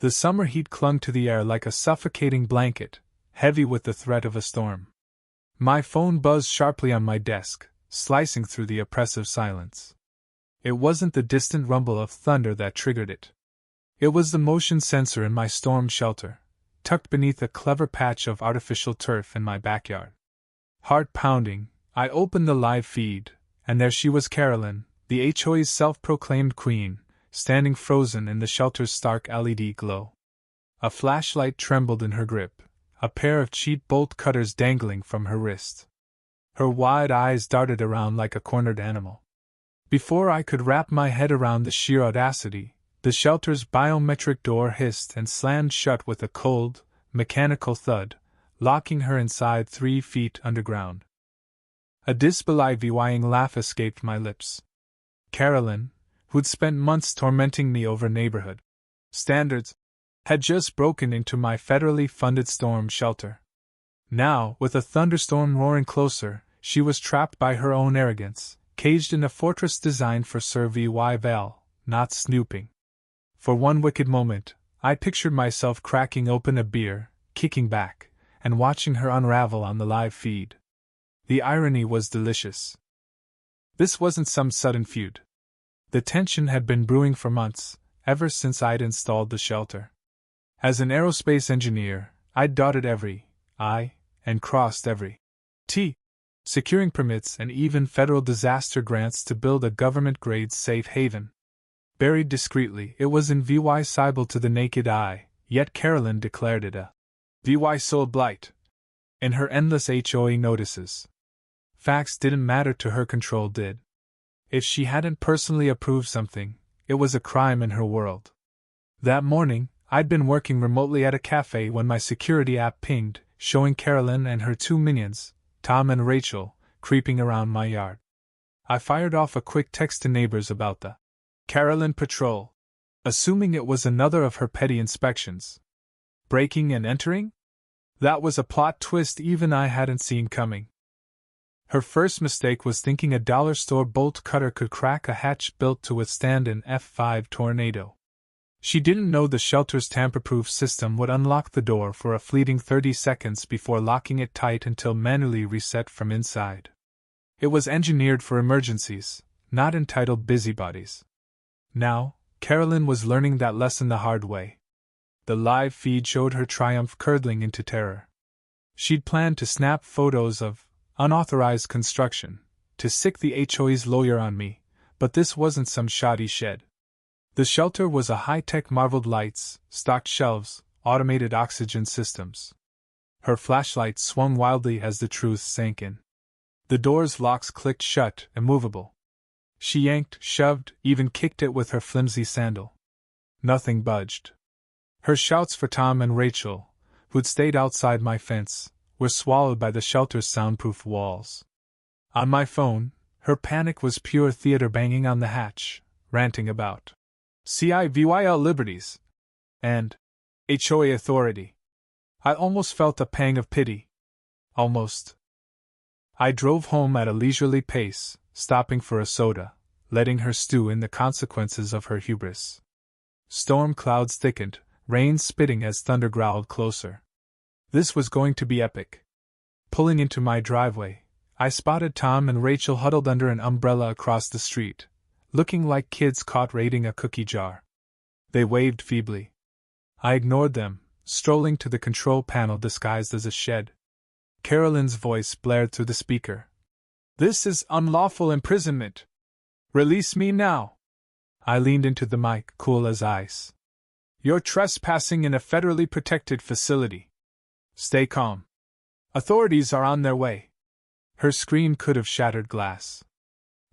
The summer heat clung to the air like a suffocating blanket, heavy with the threat of a storm. My phone buzzed sharply on my desk, slicing through the oppressive silence. It wasn't the distant rumble of thunder that triggered it. It was the motion sensor in my storm shelter, tucked beneath a clever patch of artificial turf in my backyard. Heart pounding, I opened the live feed, and there she was, Carolyn, the HOA's self-proclaimed queen, standing frozen in the shelter's stark LED glow. A flashlight trembled in her grip, a pair of cheap bolt cutters dangling from her wrist. Her wide eyes darted around like a cornered animal. Before I could wrap my head around the sheer audacity, the shelter's biometric door hissed and slammed shut with a cold, mechanical thud, locking her inside 3 feet underground. A disbelieving laugh escaped my lips. Carolyn, who'd spent months tormenting me over neighborhood standards, had just broken into my federally funded storm shelter. Now, with a thunderstorm roaring closer, she was trapped by her own arrogance, caged in a fortress designed for survival, not snooping. For one wicked moment, I pictured myself cracking open a beer, kicking back, and watching her unravel on the live feed. The irony was delicious. This wasn't some sudden feud. The tension had been brewing for months, ever since I'd installed the shelter. As an aerospace engineer, I'd dotted every I and crossed every T, securing permits and even federal disaster grants to build a government-grade safe haven. Buried discreetly, it was invisible to the naked eye, yet Carolyn declared it a VY soul blight in her endless HOA notices. Facts didn't matter to her, control did. If she hadn't personally approved something, it was a crime in her world. That morning, I'd been working remotely at a cafe when my security app pinged, showing Carolyn and her 2 minions, Tom and Rachel, creeping around my yard. I fired off a quick text to neighbors about the Carolyn patrol, assuming it was another of her petty inspections. Breaking and entering? That was a plot twist even I hadn't seen coming. Her first mistake was thinking a dollar store bolt cutter could crack a hatch built to withstand an F5 tornado. She didn't know the shelter's tamper-proof system would unlock the door for a fleeting 30 seconds before locking it tight until manually reset from inside. It was engineered for emergencies, not entitled busybodies. Now, Carolyn was learning that lesson the hard way. The live feed showed her triumph curdling into terror. She'd planned to snap photos of unauthorized construction, to sick the HOA's lawyer on me, but this wasn't some shoddy shed. The shelter was a high-tech marveled lights, stocked shelves, automated oxygen systems. Her flashlight swung wildly as the truth sank in. The door's locks clicked shut, immovable. She yanked, shoved, even kicked it with her flimsy sandal. Nothing budged. Her shouts for Tom and Rachel, who'd stayed outside my fence, were swallowed by the shelter's soundproof walls. On my phone, her panic was pure theater, banging on the hatch, ranting about CIVYL liberties and HOA authority. I almost felt a pang of pity. Almost. I drove home at a leisurely pace, stopping for a soda, letting her stew in the consequences of her hubris. Storm clouds thickened, rain spitting as thunder growled closer. This was going to be epic. Pulling into my driveway, I spotted Tom and Rachel huddled under an umbrella across the street, looking like kids caught raiding a cookie jar. They waved feebly. I ignored them, strolling to the control panel disguised as a shed. Carolyn's voice blared through the speaker. "This is unlawful imprisonment. Release me now." I leaned into the mic, cool as ice. "You're trespassing in a federally protected facility. Stay calm. Authorities are on their way." Her scream could have shattered glass.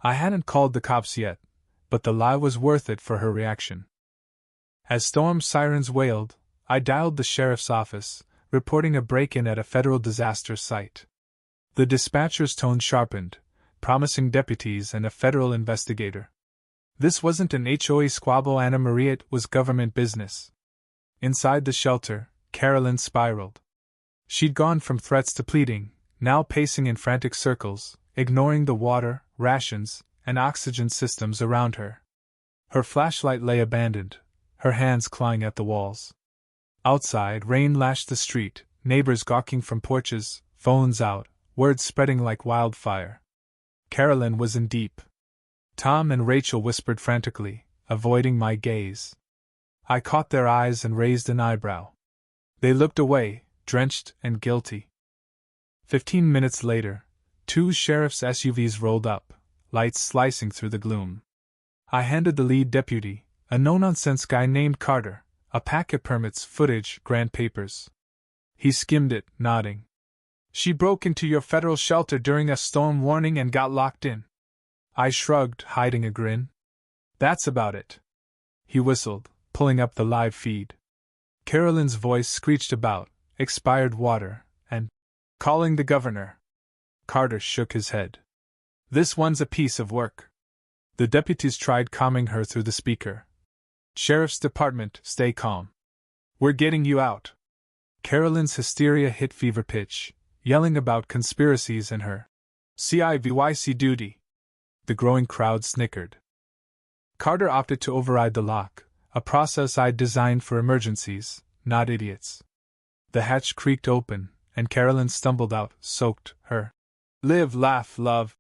I hadn't called the cops yet, but the lie was worth it for her reaction. As storm sirens wailed, I dialed the sheriff's office, reporting a break-in at a federal disaster site. The dispatcher's tone sharpened, promising deputies and a federal investigator. This wasn't an HOA squabble, Anna Maria, it was government business. Inside the shelter, Carolyn spiraled. She'd gone from threats to pleading, now pacing in frantic circles, ignoring the water, rations, and oxygen systems around her. Her flashlight lay abandoned, her hands clawing at the walls. Outside, rain lashed the street, neighbors gawking from porches, phones out, words spreading like wildfire. Carolyn was in deep. Tom and Rachel whispered frantically, avoiding my gaze. I caught their eyes and raised an eyebrow. They looked away, drenched and guilty. 15 minutes later, 2 sheriff's SUVs rolled up, lights slicing through the gloom. I handed the lead deputy, a no-nonsense guy named Carter, a packet permits, footage, grant papers. He skimmed it, nodding. She broke into your federal shelter during a storm warning and got locked in. I shrugged, hiding a grin. That's about it. He whistled, pulling up the live feed. Carolyn's voice screeched about expired water and calling the governor. Carter shook his head. This one's a piece of work. The deputies tried calming her through the speaker. Sheriff's Department, stay calm. We're getting you out. Carolyn's hysteria hit fever pitch, yelling about conspiracies and her CIVYC duty. The growing crowd snickered. Carter opted to override the lock, a process I'd designed for emergencies, not idiots. The hatch creaked open, and Carolyn stumbled out, soaked, her live, laugh, love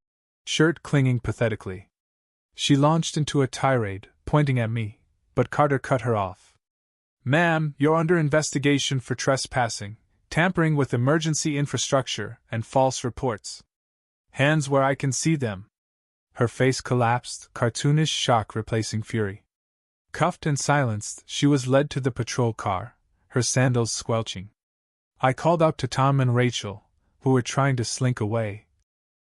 shirt clinging pathetically. She launched into a tirade, pointing at me, but Carter cut her off. Ma'am, you're under investigation for trespassing, tampering with emergency infrastructure, and false reports. Hands where I can see them. Her face collapsed, cartoonish shock replacing fury. Cuffed and silenced, she was led to the patrol car, her sandals squelching. I called out to Tom and Rachel, who were trying to slink away.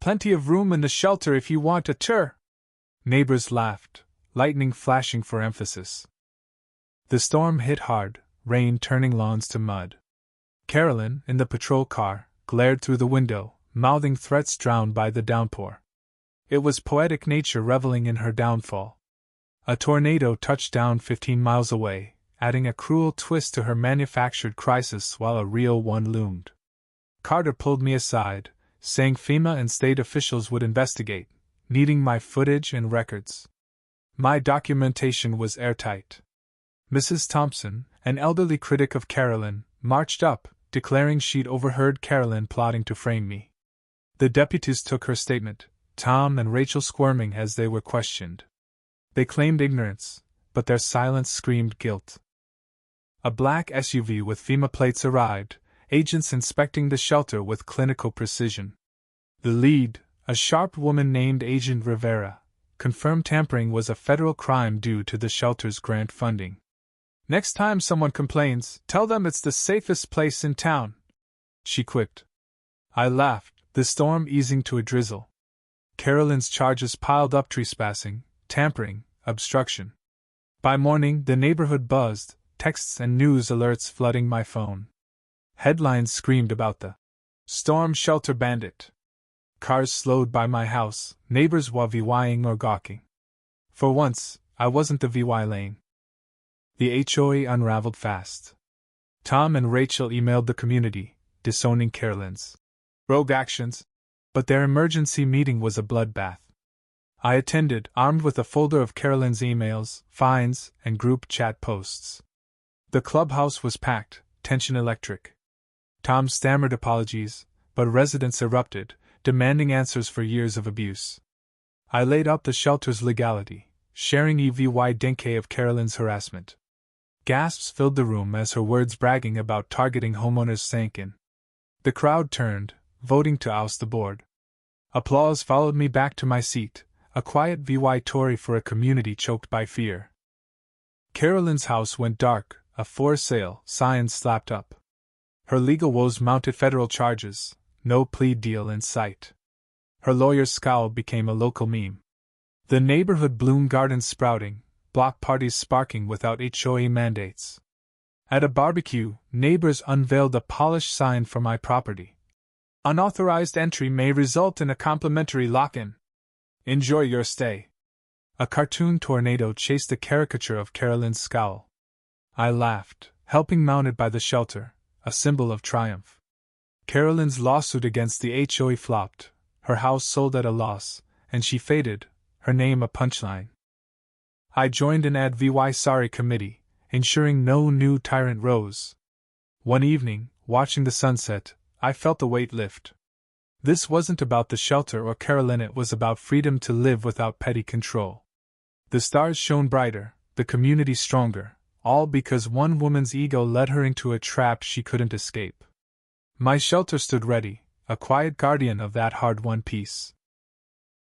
Plenty of room in the shelter if you want a tour. Neighbors laughed, lightning flashing for emphasis. The storm hit hard, rain turning lawns to mud. Carolyn, in the patrol car, glared through the window, mouthing threats drowned by the downpour. It was poetic nature reveling in her downfall. A tornado touched down 15 miles away, adding a cruel twist to her manufactured crisis while a real one loomed. Carter pulled me aside, saying FEMA and state officials would investigate, needing my footage and records. My documentation was airtight. Mrs. Thompson, an elderly critic of Carolyn, marched up, declaring she'd overheard Carolyn plotting to frame me. The deputies took her statement, Tom and Rachel squirming as they were questioned. They claimed ignorance, but their silence screamed guilt. A black SUV with FEMA plates arrived, agents inspecting the shelter with clinical precision. The lead, a sharp woman named Agent Rivera, confirmed tampering was a federal crime due to the shelter's grant funding. Next time someone complains, tell them it's the safest place in town, she quipped. I laughed, the storm easing to a drizzle. Carolyn's charges piled up: trespassing, tampering, obstruction. By morning, the neighborhood buzzed, texts and news alerts flooding my phone. Headlines screamed about the storm shelter bandit. Cars slowed by my house, neighbors VYing or gawking. For once, I wasn't the VY lane. The HOA unraveled fast. Tom and Rachel emailed the community, disowning Carolyn's rogue actions, but their emergency meeting was a bloodbath. I attended, armed with a folder of Carolyn's emails, fines, and group chat posts. The clubhouse was packed, tension electric. Tom stammered apologies, but residents erupted, demanding answers for years of abuse. I laid out the shelter's legality, sharing EVY denke of Carolyn's harassment. Gasps filled the room as her words bragging about targeting homeowners sank in. The crowd turned, voting to oust the board. Applause followed me back to my seat, a quiet VY Tory for a community choked by fear. Carolyn's house went dark, a for sale sign slapped up. Her legal woes mounted federal charges, no plea deal in sight. Her lawyer's scowl became a local meme. The neighborhood bloomed, gardens sprouting, block parties sparking without HOA mandates. At a barbecue, neighbors unveiled a polished sign for my property. Unauthorized entry may result in a complimentary lock-in. Enjoy your stay. A cartoon tornado chased a caricature of Carolyn's scowl. I laughed, helping mounted by the shelter, a symbol of triumph. Carolyn's lawsuit against the HOA flopped, her house sold at a loss, and she faded, her name a punchline. I joined an advisory committee, ensuring no new tyrant rose. One evening, watching the sunset, I felt the weight lift. This wasn't about the shelter or Carolyn, it was about freedom to live without petty control. The stars shone brighter, the community stronger, all because one woman's ego led her into a trap she couldn't escape. My shelter stood ready, a quiet guardian of that hard-won peace.